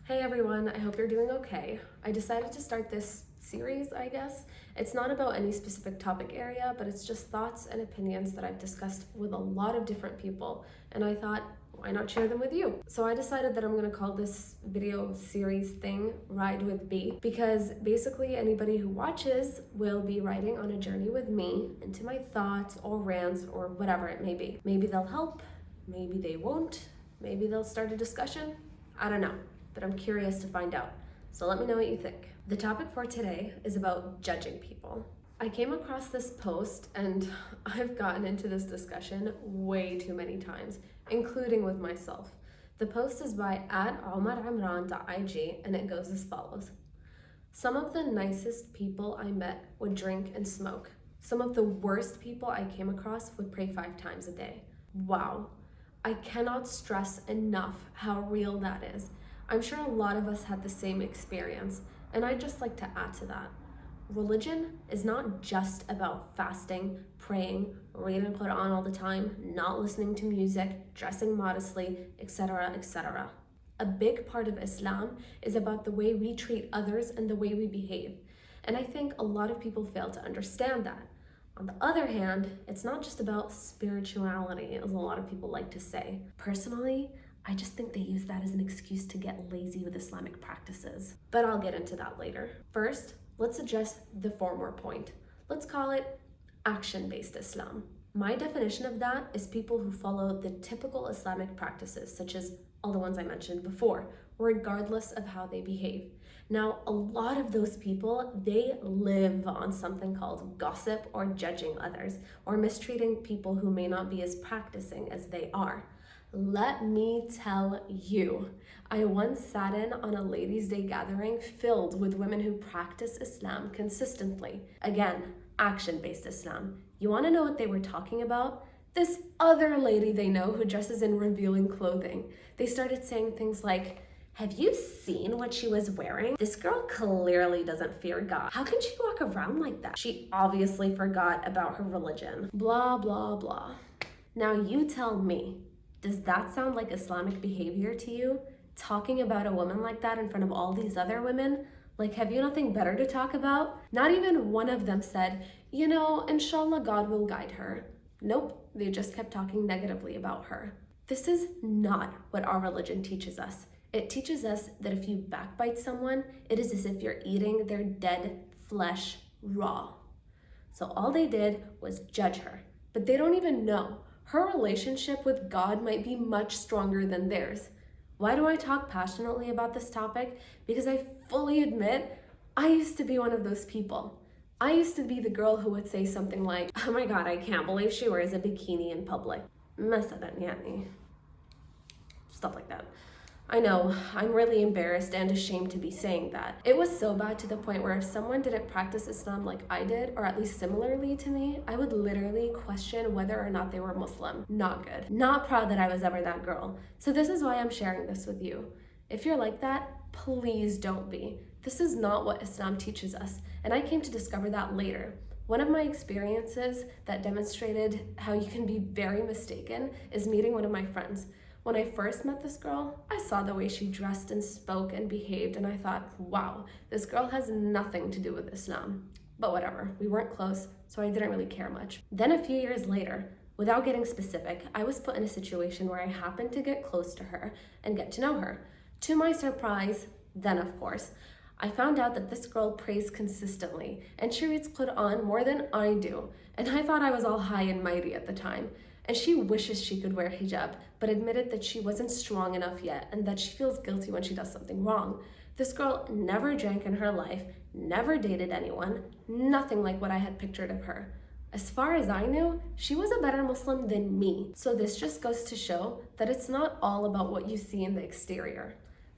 Hey everyone, I hope you're doing okay. I decided to start this series, I guess. It's not about any specific topic area, but it's just thoughts and opinions that I've discussed with a lot of different people, and I thought, why not share them with you? So I decided that I'm gonna call this video series thing Ride with B, because basically anybody who watches will be riding on a journey with me into my thoughts or rants or whatever it may be. Maybe they'll help, maybe they won't, maybe they'll start a discussion, I don't know. But I'm curious to find out. So let me know what you think. The topic for today is about judging people. I came across this post and I've gotten into this discussion way too many times, including with myself. The post is by @omaramran.ig and it goes as follows. Some of the nicest people I met would drink and smoke. Some of the worst people I came across would pray 5 times a day. Wow. I cannot stress enough how real that is. I'm sure a lot of us had the same experience, and I'd just like to add to that. Religion is not just about fasting, praying, reading Quran all the time, not listening to music, dressing modestly, etc., etc. A big part of Islam is about the way we treat others and the way we behave, and I think a lot of people fail to understand that. On the other hand, it's not just about spirituality, as a lot of people like to say. Personally, I just think they use that as an excuse to get lazy with Islamic practices. But I'll get into that later. First, let's address the former point. Let's call it action-based Islam. My definition of that is people who follow the typical Islamic practices, such as all the ones I mentioned before, regardless of how they behave. Now, a lot of those people, they live on something called gossip or judging others, or mistreating people who may not be as practicing as they are. Let me tell you, I once sat in on a ladies' day gathering filled with women who practice Islam consistently. Again, action-based Islam. You want to know what they were talking about? This other lady they know who dresses in revealing clothing. They started saying things like, have you seen what she was wearing? This girl clearly doesn't fear God. How can she walk around like that? She obviously forgot about her religion. Blah, blah, blah. Now you tell me, does that sound like Islamic behavior to you? Talking about a woman like that in front of all these other women? Like, have you nothing better to talk about? Not even one of them said, you know, inshallah, God will guide her. Nope, they just kept talking negatively about her. This is not what our religion teaches us. It teaches us that if you backbite someone, it is as if you're eating their dead flesh raw. So all they did was judge her, but they don't even know. Her relationship with God might be much stronger than theirs. Why do I talk passionately about this topic? Because I fully admit I used to be one of those people. I used to be the girl who would say something like, oh my God, I can't believe she wears a bikini in public. مثلا يعني. Stuff like that. I know, I'm really embarrassed and ashamed to be saying that. It was so bad to the point where if someone didn't practice Islam like I did, or at least similarly to me, I would literally question whether or not they were Muslim. Not good. Not proud that I was ever that girl. So this is why I'm sharing this with you. If you're like that, please don't be. This is not what Islam teaches us, and I came to discover that later. One of my experiences that demonstrated how you can be very mistaken is meeting one of my friends. When I first met this girl, I saw the way she dressed and spoke and behaved, and I thought, wow, this girl has nothing to do with Islam. But whatever, we weren't close, so I didn't really care much. Then a few years later, without getting specific, I was put in a situation where I happened to get close to her and get to know her. To my surprise, then of course, I found out that this girl prays consistently, and she reads Quran more than I do, and I thought I was all high and mighty at the time. And she wishes she could wear hijab, but admitted that she wasn't strong enough yet and that she feels guilty when she does something wrong. This girl never drank in her life, never dated anyone, nothing like what I had pictured of her. As far as I knew, she was a better Muslim than me. So this just goes to show that it's not all about what you see in the exterior.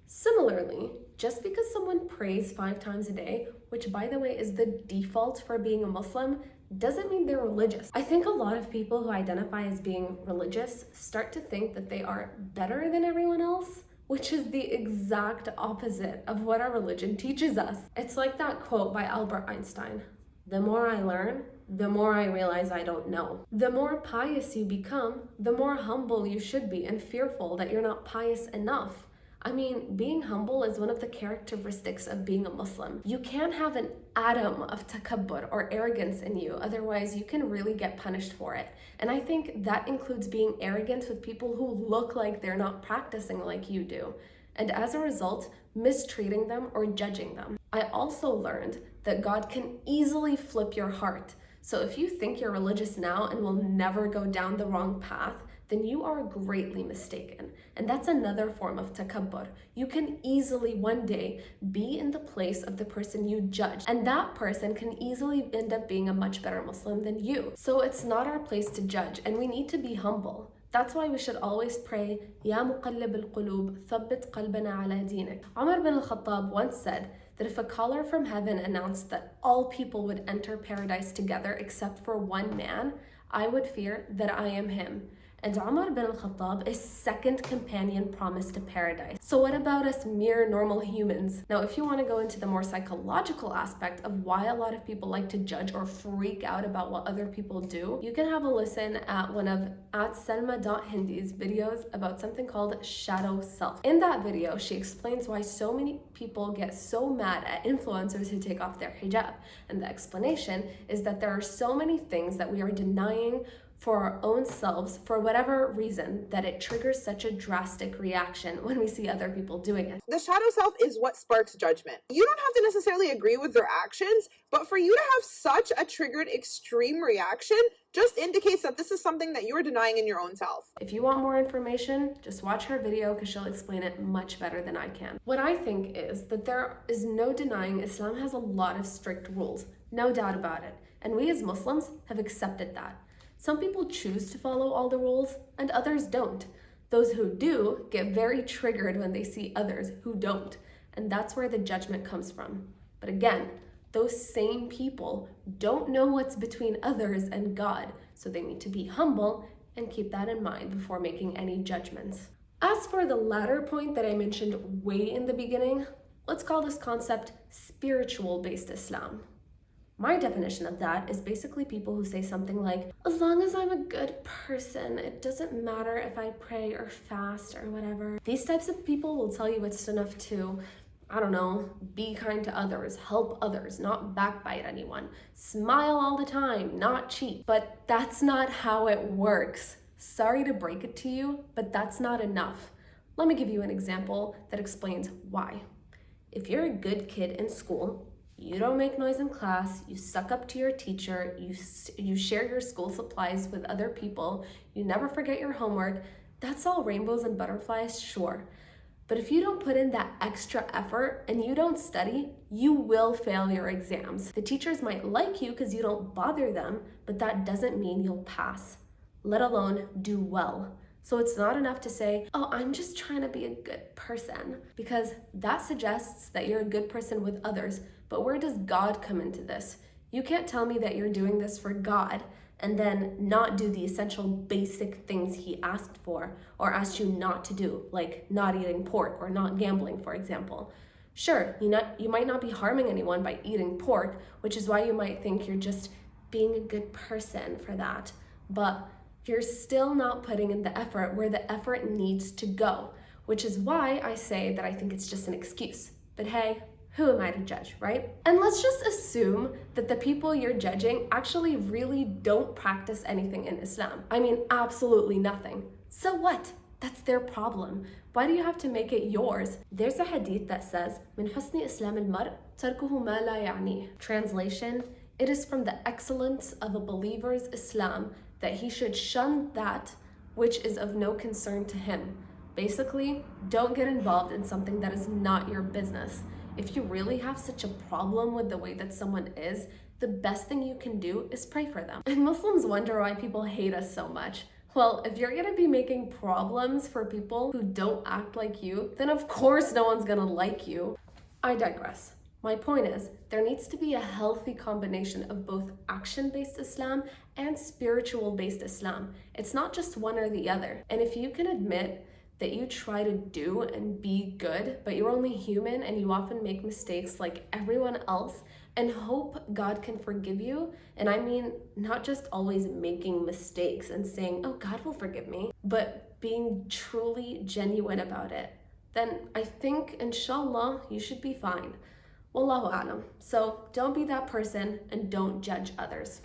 Similarly, just because someone prays 5 times a day, which by the way is the default for being a Muslim, doesn't mean they're religious. I think a lot of people who identify as being religious start to think that they are better than everyone else, which is the exact opposite of what our religion teaches us. It's like that quote by Albert Einstein. The more I learn, the more I realize I don't know. The more pious you become, the more humble you should be and fearful that you're not pious enough. I mean, being humble is one of the characteristics of being a Muslim. You can't have an atom of takabbur or arrogance in you, otherwise you can really get punished for it. And I think that includes being arrogant with people who look like they're not practicing like you do, and as a result, mistreating them or judging them. I also learned that God can easily flip your heart. So if you think you're religious now and will never go down the wrong path, then you are greatly mistaken. And that's another form of takabbur. You can easily one day be in the place of the person you judge, and that person can easily end up being a much better Muslim than you. So it's not our place to judge, and we need to be humble. That's why we should always pray, Ya muqallib al-qulub, thabbit qalbana ala dinik. Umar bin al-Khattab once said that if a caller from heaven announced that all people would enter paradise together except for one man, I would fear that I am him. And Umar bin al-Khattab is second companion promised to paradise. So what about us mere normal humans? Now, if you want to go into the more psychological aspect of why a lot of people like to judge or freak out about what other people do, you can have a listen at one of @Selma.Hindi's videos about something called shadow self. In that video, she explains why so many people get so mad at influencers who take off their hijab. And the explanation is that there are so many things that we are denying for our own selves for whatever reason that it triggers such a drastic reaction when we see other people doing it. The shadow self is what sparks judgment. You don't have to necessarily agree with their actions, but for you to have such a triggered extreme reaction just indicates that this is something that you're denying in your own self. If you want more information, just watch her video because she'll explain it much better than I can. What I think is that there is no denying Islam has a lot of strict rules, no doubt about it, and we as Muslims have accepted that. Some people choose to follow all the rules and others don't. Those who do get very triggered when they see others who don't, and that's where the judgment comes from. But again, those same people don't know what's between others and God, so they need to be humble and keep that in mind before making any judgments. As for the latter point that I mentioned way in the beginning, let's call this concept spiritual-based Islam. My definition of that is basically people who say something like, as long as I'm a good person, it doesn't matter if I pray or fast or whatever. These types of people will tell you it's enough to, I don't know, be kind to others, help others, not backbite anyone, smile all the time, not cheat. But that's not how it works. Sorry to break it to you, but that's not enough. Let me give you an example that explains why. If you're a good kid in school, you don't make noise in class, you suck up to your teacher, you share your school supplies with other people, you never forget your homework, that's all rainbows and butterflies, sure. But if you don't put in that extra effort and you don't study, you will fail your exams. The teachers might like you because you don't bother them, but that doesn't mean you'll pass, let alone do well. So it's not enough to say, oh, I'm just trying to be a good person, because that suggests that you're a good person with others. But where does God come into this? You can't tell me that you're doing this for God and then not do the essential basic things he asked for or asked you not to do, like not eating pork or not gambling, for example. Sure, you might not be harming anyone by eating pork, which is why you might think you're just being a good person for that. But you're still not putting in the effort where the effort needs to go, which is why I say that I think it's just an excuse. But hey, who am I to judge, right? And let's just assume that the people you're judging actually really don't practice anything in Islam. I mean, absolutely nothing. So what? That's their problem. Why do you have to make it yours? There's a hadith that says, "Min husni Islam al-mar tarkuhu ma la ya'nih." Translation, it is from the excellence of a believer's Islam that he should shun that which is of no concern to him. Basically, don't get involved in something that is not your business. If you really have such a problem with the way that someone is, the best thing you can do is pray for them. And Muslims wonder why people hate us so much. Well, if you're gonna be making problems for people who don't act like you, then of course no one's gonna like you. I digress. My point is, there needs to be a healthy combination of both action-based Islam and spiritual-based Islam. It's not just one or the other. And if you can admit that you try to do and be good, but you're only human and you often make mistakes like everyone else, and hope God can forgive you. And I mean, not just always making mistakes and saying, oh, God will forgive me, but being truly genuine about it, then I think, inshallah, you should be fine. Wallahu alam. So don't be that person and don't judge others.